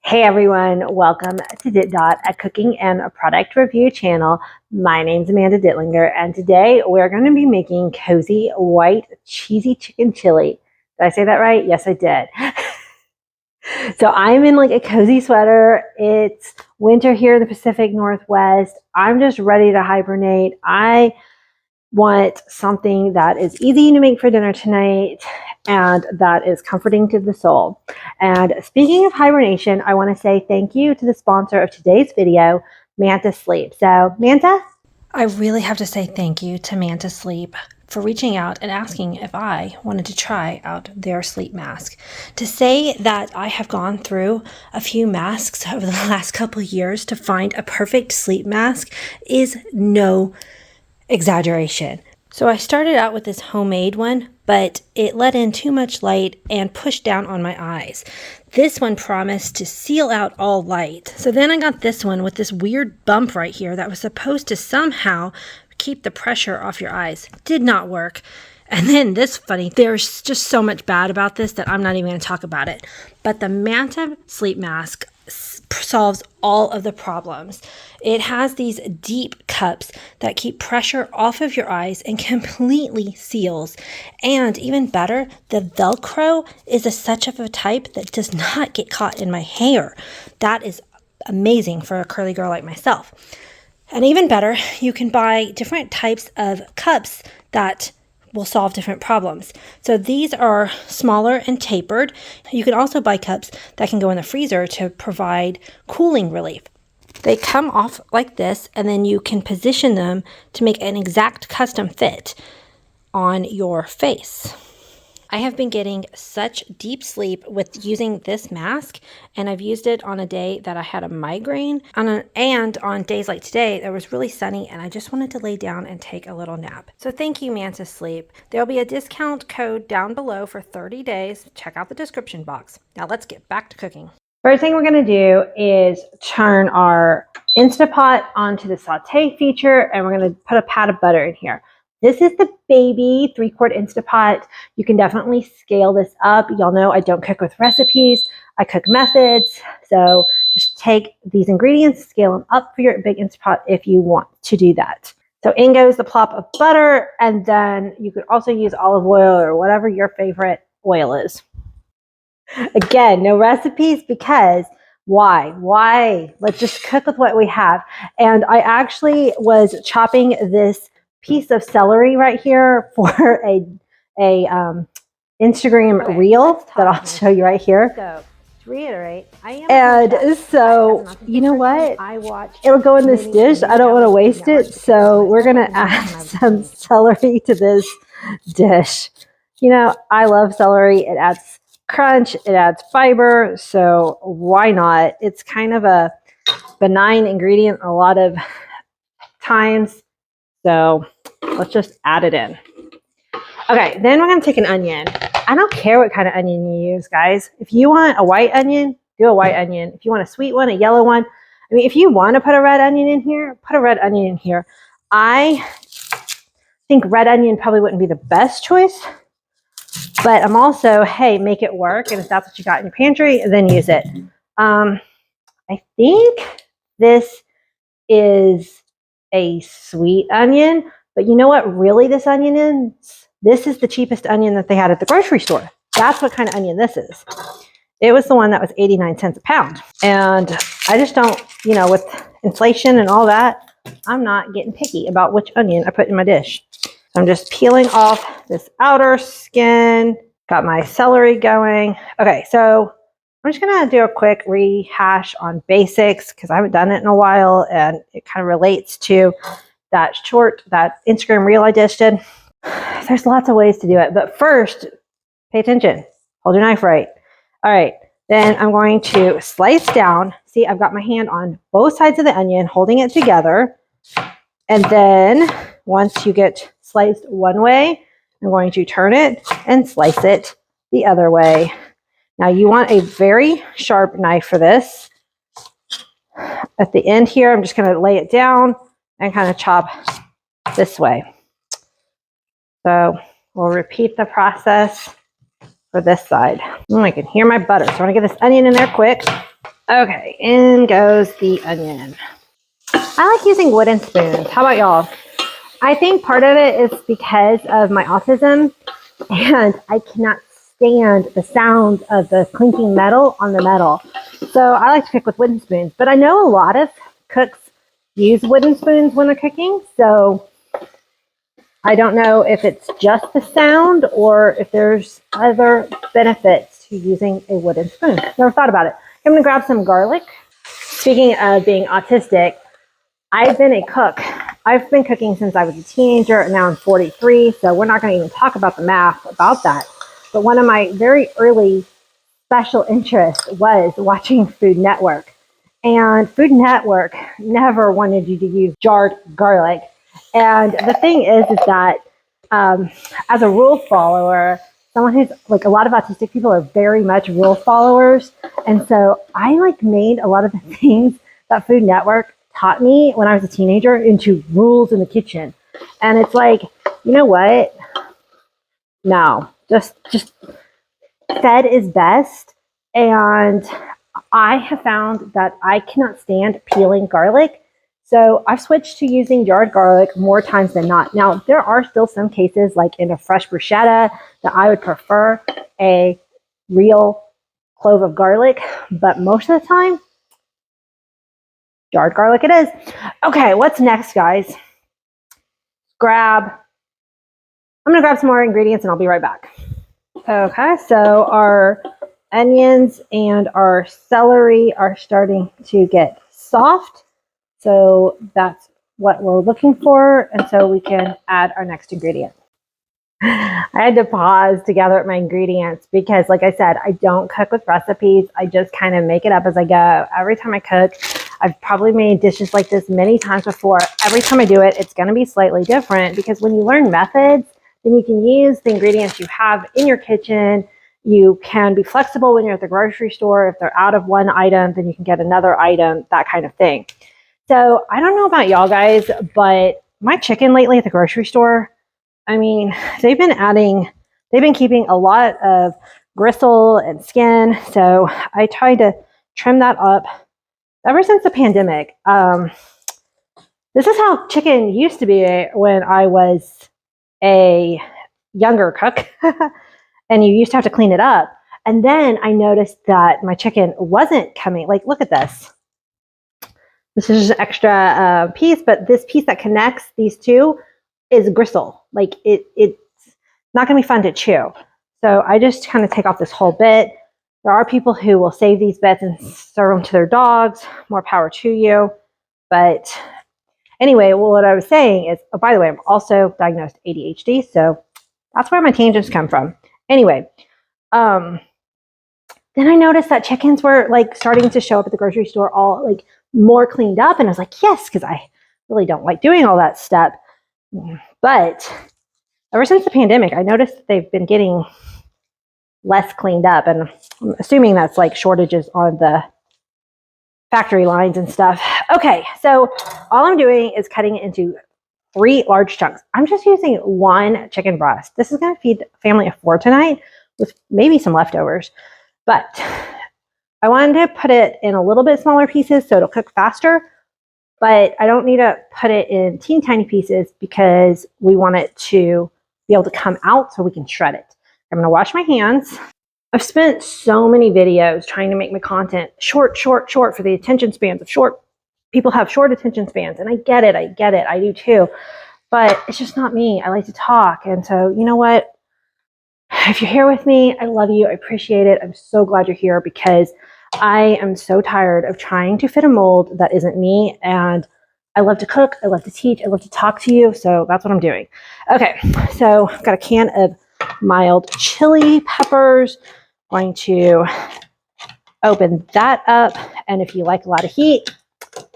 Hey everyone, welcome to DittDott, a cooking and a product review channel. My name's Amanda Dittlinger, and today we're going to be making cozy white cheesy chicken chili. Did I say that right? Yes, I did. So I'm in like a cozy sweater. It's winter here in the Pacific Northwest. I'm just ready to hibernate. I want something that is easy to make for dinner tonight and that is comforting to the soul. And speaking of hibernation, I want to say thank you to the sponsor of today's video, Manta Sleep. So, Manta? I really have to say thank you to Manta Sleep for reaching out and asking if I wanted to try out their sleep mask. To say that I have gone through a few masks over the last couple of years to find a perfect sleep mask is no exaggeration. So I started out with this homemade one, but it let in too much light and pushed down on my eyes. This one promised to seal out all light. So then I got this one with this weird bump right here that was supposed to somehow keep the pressure off your eyes. Did not work. And then this funny, there's just so much bad about this that I'm not even going to talk about it. But the Manta sleep mask solves all of the problems. It has these deep cups that keep pressure off of your eyes and completely seals. And even better, the Velcro is such of a type that does not get caught in my hair. That is amazing for a curly girl like myself. And even better, you can buy different types of cups that will solve different problems. So these are smaller and tapered. You can also buy cups that can go in the freezer to provide cooling relief. They come off like this, and then you can position them to make an exact custom fit on your face. I have been getting such deep sleep with using this mask, and I've used it on a day that I had a migraine, and on days like today that was really sunny, and I just wanted to lay down and take a little nap. So thank you, Manta Sleep. There'll be a discount code down below for 30 days. Check out the description box. Now let's get back to cooking. First thing we're going to do is turn our Instapot onto the saute feature, and we're going to put a pat of butter in here. This is the baby 3-quart Instapot. You can definitely scale this up. Y'all know I don't cook with recipes. I cook methods. So just take these ingredients, scale them up for your big Instapot if you want to do that. So in goes the plop of butter, and then you could also use olive oil or whatever your favorite oil is. Again, no recipes because why? Let's just cook with what we have. And I actually was chopping this piece of celery right here for a Instagram reel that I'll show you right here. So to reiterate, And so, you know what? It'll go in this dish. I don't want to waste it. So we're going to add some celery to this dish. You know, I love celery. It adds crunch, it adds fiber, so why not? It's kind of a benign ingredient a lot of times, so let's just add it in. Okay, then we're going to take an onion. I don't care what kind of onion you use, guys. If you want a white onion, do a white onion. If you want a sweet one, a yellow one. I mean, if you want to put a red onion in here, put a red onion in here. I think red onion probably wouldn't be the best choice, but I'm also, hey, make it work. And if that's what you got in your pantry, then use it. I think this is a sweet onion, but you know what really this onion is? This is the cheapest onion that they had at the grocery store. That's what kind of onion this is. It was the one that was 89 cents a pound. And I just don't, you know, with inflation and all that, I'm not getting picky about which onion I put in my dish. I'm just peeling off this outer skin. Got my celery going. Okay, so I'm just gonna do a quick rehash on basics because I haven't done it in a while, and it kind of relates to that Instagram reel I just did. There's lots of ways to do it, but first, pay attention. Hold your knife right. All right, then I'm going to slice down. See, I've got my hand on both sides of the onion, holding it together. And then once you get sliced one way, I'm going to turn it and slice it the other way. Now you want a very sharp knife for this. At the end here, I'm just going to lay it down and kind of chop this way. So we'll repeat the process for this side. I can hear my butter, so I want to get this onion in there quick. Okay, in goes the onion. I like using wooden spoons. How about y'all? I think part of it is because of my autism, and I cannot stand the sound of the clinking metal on the metal. So I like to cook with wooden spoons, but I know a lot of cooks use wooden spoons when they're cooking. So I don't know if it's just the sound or if there's other benefits to using a wooden spoon. Never thought about it. I'm gonna grab some garlic. Speaking of being autistic, I've been a cook. I've been cooking since I was a teenager, and now I'm 43, so we're not going to even talk about the math about that. But one of my very early special interests was watching Food Network. And Food Network never wanted you to use jarred garlic. And the thing is that as a rule follower, someone who's like a lot of autistic people are very much rule followers. And so I like made a lot of the things that Food Network taught me when I was a teenager into rules in the kitchen. And it's like, you know what? No, just fed is best. And I have found that I cannot stand peeling garlic. So I've switched to using jarred garlic more times than not. Now, there are still some cases, like in a fresh bruschetta, that I would prefer a real clove of garlic. But most of the time, jarred garlic it is. Okay, what's next, guys? I'm gonna grab some more ingredients and I'll be right back. Okay, so our onions and our celery are starting to get soft. So that's what we're looking for. And so we can add our next ingredient. I had to pause to gather up my ingredients because, like I said, I don't cook with recipes. I just kind of make it up as I go. Every time I cook, I've probably made dishes like this many times before. Every time I do it, it's going to be slightly different because when you learn methods, then you can use the ingredients you have in your kitchen. You can be flexible when you're at the grocery store. If they're out of one item, then you can get another item, that kind of thing. So I don't know about y'all guys, but my chicken lately at the grocery store, I mean, they've been keeping a lot of gristle and skin. So I tried to trim that up ever since the pandemic. This is how chicken used to be when I was a younger cook, and you used to have to clean it up. And then I noticed that my chicken wasn't coming. Like, look at this. This is just an extra piece, but this piece that connects these two is gristle. Like it's not going to be fun to chew. So I just kind of take off this whole bit. There are people who will save these bits and serve them to their dogs. More power to you. But anyway, well, what I was saying is, oh, by the way, I'm also diagnosed ADHD. So that's where my tangents come from. Anyway, then I noticed that chickens were like starting to show up at the grocery store all like more cleaned up. And I was like, yes, because I really don't like doing all that stuff. But ever since the pandemic, I noticed that they've been getting less cleaned up. And I'm assuming that's like shortages on the factory lines and stuff. Okay, so all I'm doing is cutting it into 3 large chunks. I'm just using 1 chicken breast. This is going to feed a family of 4 tonight with maybe some leftovers. But I wanted to put it in a little bit smaller pieces so it'll cook faster. But I don't need to put it in teeny tiny pieces because we want it to be able to come out so we can shred it. I'm going to wash my hands. I've spent so many videos trying to make my content short for the attention spans of short. People have short attention spans, and I get it. I do too. But it's just not me. I like to talk. And so, you know what? If you're here with me, I love you. I appreciate it. I'm so glad you're here because I am so tired of trying to fit a mold that isn't me. And I love to cook. I love to teach. I love to talk to you. So that's what I'm doing. Okay. So I've got a can of mild chili peppers. Going to open that up. And if you like a lot of heat,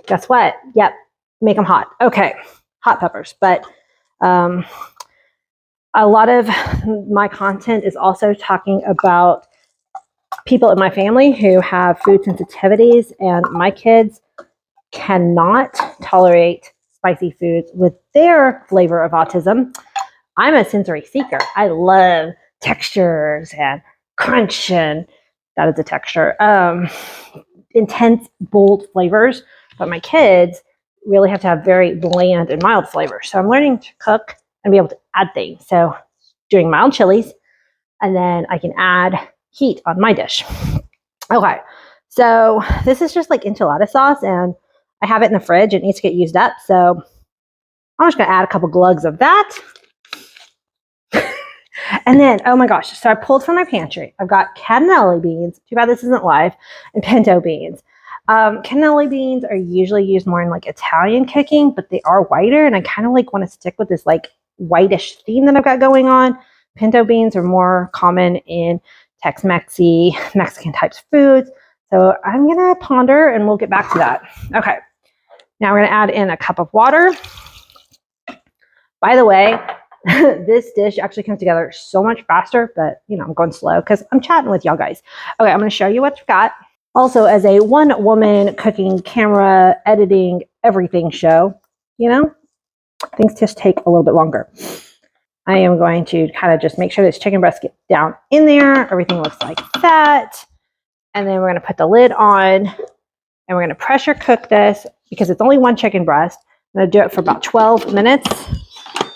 guess what? Yep. Make them hot. Okay. Hot peppers. But, a lot of my content is also talking about people in my family who have food sensitivities, and my kids cannot tolerate spicy foods with their flavor of autism. I'm a sensory seeker. I love textures and crunch, and that is a texture. intense, bold flavors, but my kids really have to have very bland and mild flavors. So I'm learning to cook and be able to add things. So doing mild chilies, and then I can add heat on my dish. Okay, so this is just like enchilada sauce, and I have it in the fridge. It needs to get used up, so I'm just gonna add a couple glugs of that. And then, oh my gosh, so I pulled from my pantry. I've got cannellini beans. Too bad this isn't live. And pinto beans. Cannellini beans are usually used more in like Italian cooking, but they are whiter, and I kind of like want to stick with this like whitish theme that I've got going on. Pinto beans are more common in Tex-Mexy, Mexican types foods. So I'm gonna ponder, and we'll get back to that. Okay, now we're gonna add in a cup of water. By the way, this dish actually comes together so much faster, but you know, I'm going slow because I'm chatting with y'all guys. Okay, I'm going to show you what we've got. Also, as a one-woman cooking, camera, editing, everything show, you know, things just take a little bit longer. I am going to kind of just make sure this chicken breast gets down in there. Everything looks like that. And then we're going to put the lid on, and we're going to pressure cook this because it's only one chicken breast. I'm going to do it for about 12 minutes.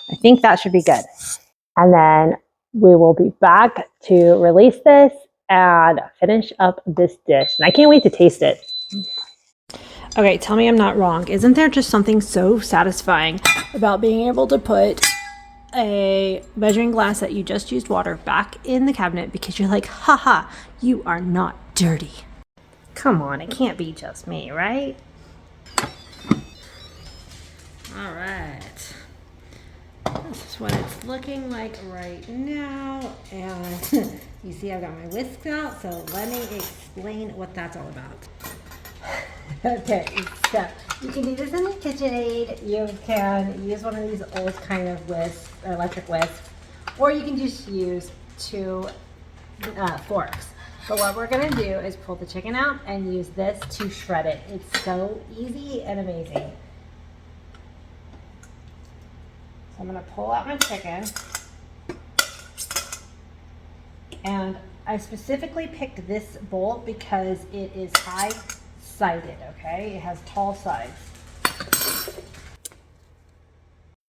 I think that should be good. And then we will be back to release this and finish up this dish. And I can't wait to taste it. Okay, tell me I'm not wrong. Isn't there just something so satisfying about being able to put a measuring glass that you just used water back in the cabinet because you're like, haha, you are not dirty. Come on, it can't be just me, right? All right. This is what it's looking like right now. And you see I've got my whisk out, so let me explain what that's all about. Okay, so you can do this in the KitchenAid. You can use one of these old kind of whisks, or electric whisks, or you can just use two forks. But what we're gonna do is pull the chicken out and use this to shred it. It's so easy and amazing. So I'm gonna pull out my chicken, and I specifically picked this bolt because it is high-sided, okay? It has tall sides.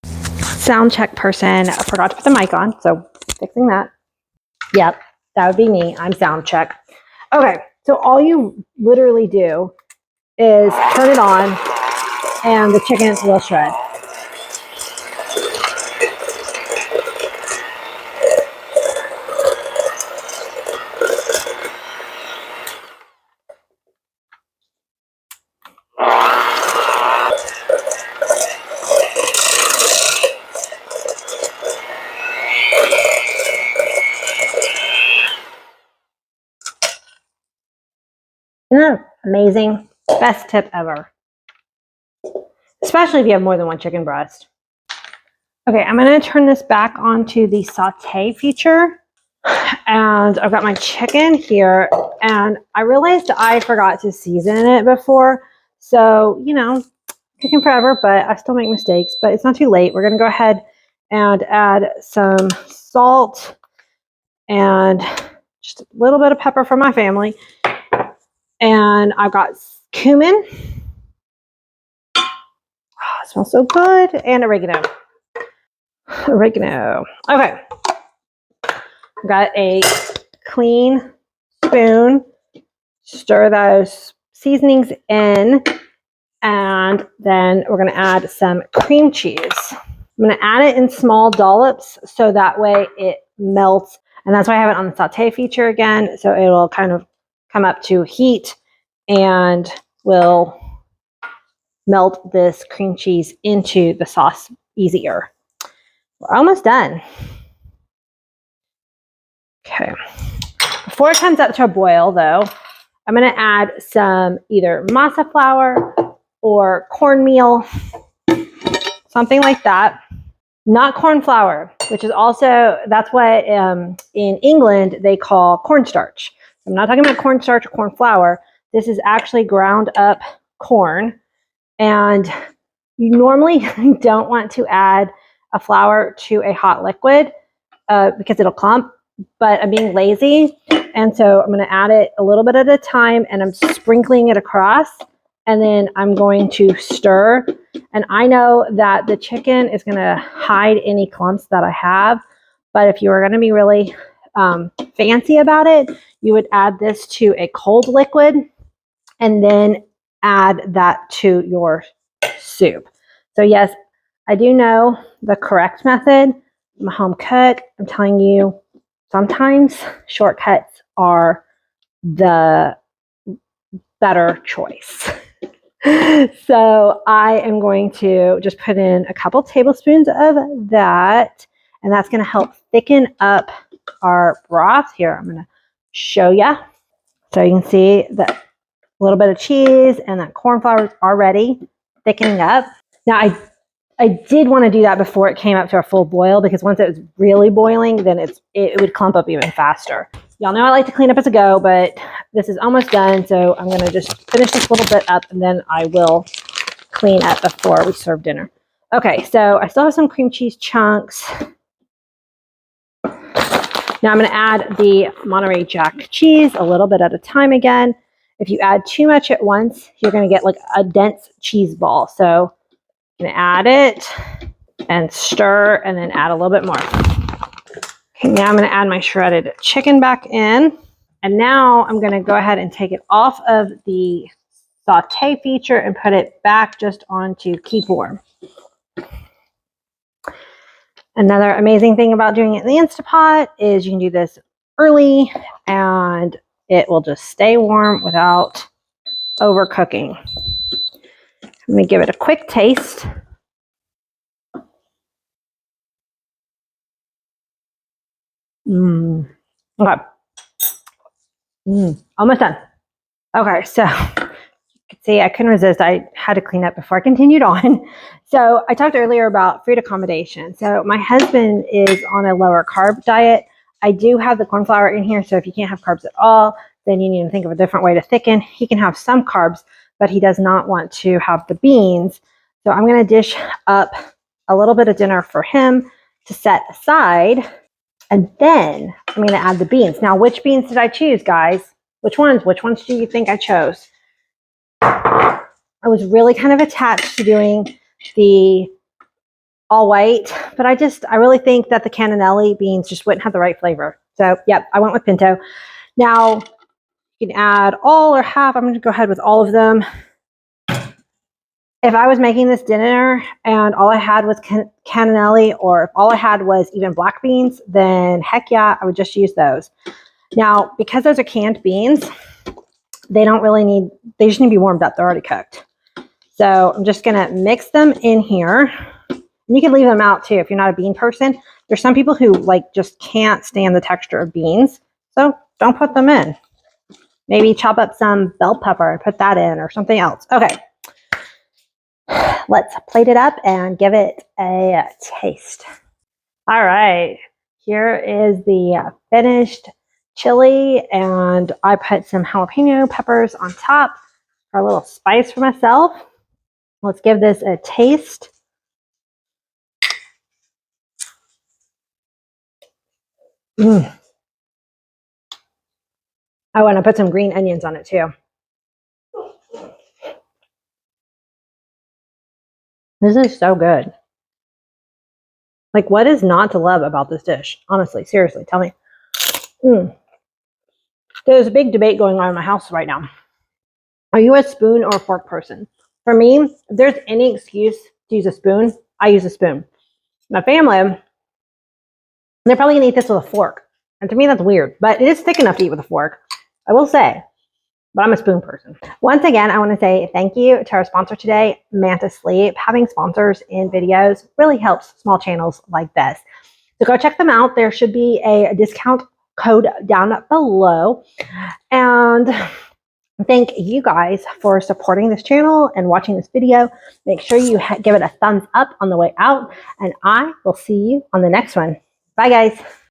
Sound check person, I forgot to put the mic on, so fixing that. Yep, that would be me, I'm sound check. Okay, so all you literally do is turn it on and the chicken will shred. Isn't that amazing? Best tip ever. Especially if you have more than one chicken breast. Okay, I'm going to turn this back onto the saute feature. And I've got my chicken here. And I realized I forgot to season it before. So, you know, cooking forever, but I still make mistakes. But it's not too late. We're going to go ahead and add some salt and just a little bit of pepper for my family. And I've got cumin. Oh, it smells so good. And oregano. Oregano. Okay. I've got a clean spoon. Stir those seasonings in. And then we're going to add some cream cheese. I'm going to add it in small dollops so that way it melts. And that's why I have it on the saute feature again. So it will kind of come up to heat and will melt this cream cheese into the sauce easier. We're almost done. Okay. Before it comes up to a boil though, I'm going to add some either masa flour or cornmeal, something like that. Not corn flour, which is also, that's what in England they call cornstarch. I'm not talking about cornstarch or corn flour. This is actually ground up corn. And you normally don't want to add a flour to a hot liquid because it'll clump. but I'm being lazy. And so I'm going to add it a little bit at a time, and I'm sprinkling it across, and then I'm going to stir. And I know that the chicken is going to hide any clumps that I have, but if you were going to be really fancy about it, you would add this to a cold liquid and then add that to your soup. So yes, I do know the correct method. I'm a home cook. I'm telling you, sometimes shortcuts are the better choice. So I am going to just put in a couple tablespoons of that, and that's going to help thicken up our broth. Here, I'm going to show you. So you can see that a little bit of cheese and that corn flour is already thickening up. Now I did want to do that before it came up to a full boil, because once it was really boiling, then it would clump up even faster. Y'all know I like to clean up as I go, but this is almost done, so I'm going to just finish this little bit up, and then I will clean up before we serve dinner. Okay, so I still have some cream cheese chunks. Now I'm going to add the Monterey Jack cheese a little bit at a time again. If you add too much at once, you're going to get like a dense cheese ball. So I'm going to add it and stir, and then add a little bit more. Okay, now I'm going to add my shredded chicken back in. And now I'm going to go ahead and take it off of the saute feature and put it back just onto keep warm. Another amazing thing about doing it in the Instapot is you can do this early and it will just stay warm without overcooking. I'm going to give it a quick taste. Okay. Almost done. Okay, so you can see I couldn't resist. I had to clean up before I continued on. So I talked earlier about food accommodation. So my husband is on a lower carb diet. I do have the corn flour in here, so if you can't have carbs at all, then you need to think of a different way to thicken. He can have some carbs, but he does not want to have the beans. So I'm going to dish up a little bit of dinner for him to set aside. And then I'm going to add the beans. Now, which beans did I choose, guys? Which ones? Which ones do you think I chose? I was really kind of attached to doing the all white, but I really think that the cannellini beans just wouldn't have the right flavor. So, yep, I went with pinto. Now, you can add all or half. I'm going to go ahead with all of them. If I was making this dinner and all I had was cannellini, or if all I had was even black beans, then heck yeah, I would just use those. Now, because those are canned beans, they just need to be warmed up. They're already cooked. So I'm just going to mix them in here. And you can leave them out too if you're not a bean person. There's some people who just can't stand the texture of beans. So don't put them in. Maybe chop up some bell pepper and put that in, or something else. Okay. Let's plate it up and give it a taste. All right, here is the finished chili, and I put some jalapeno peppers on top for a little spice for myself. Let's give this a taste. Oh, and I put some green onions on it too. This is so good. Like, what is not to love about this dish? Honestly, seriously, tell me. There's a big debate going on in my house right now. Are you a spoon or a fork person? For me, if there's any excuse to use a spoon, I use a spoon. My family, they're probably going to eat this with a fork. And to me, that's weird. But it is thick enough to eat with a fork, I will say. But I'm a spoon person. Once again, I want to say thank you to our sponsor today, Manta Sleep. Having sponsors in videos really helps small channels like this. So go check them out. There should be a discount code down below. And thank you guys for supporting this channel and watching this video. Make sure you give it a thumbs up on the way out. And I will see you on the next one. Bye, guys.